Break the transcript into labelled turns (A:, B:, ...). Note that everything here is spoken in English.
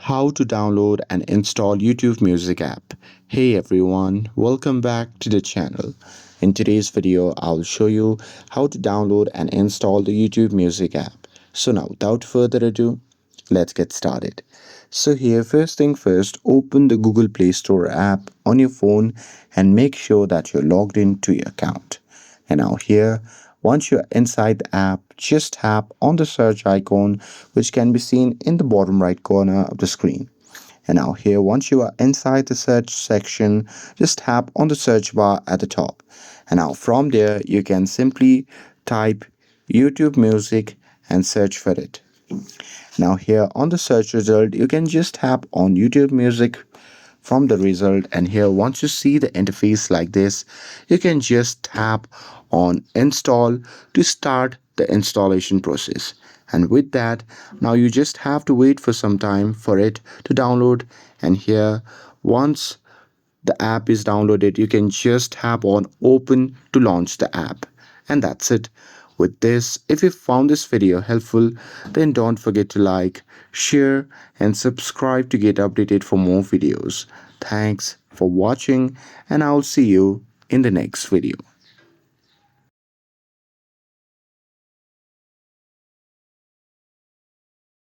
A: How to download and install YouTube Music app. Hey everyone, welcome back to the channel. In today's video, I'll show you how to download and install the YouTube Music app. So now without further ado, let's get started. So here, first thing first, open the Google Play Store app on your phone and make sure that you're logged into your account. And now here, once you're inside the app, just tap on the search icon which can be seen in the bottom right corner of the screen. And now here, once you are inside the search section, just tap on the search bar at the top. And now from there, you can simply type YouTube Music and search for it. Now here on the search result, you can just tap on YouTube Music from the result, and here once you see the interface like this, you can just tap on install to start the installation process. And with that, now you just have to wait for some time for it to download. And here, once the app is downloaded, you can just tap on open to launch the app. And that's it. With this, if you found this video helpful, then don't forget to like, share and subscribe to get updated for more videos. Thanks for watching, and I'll see you in the next video.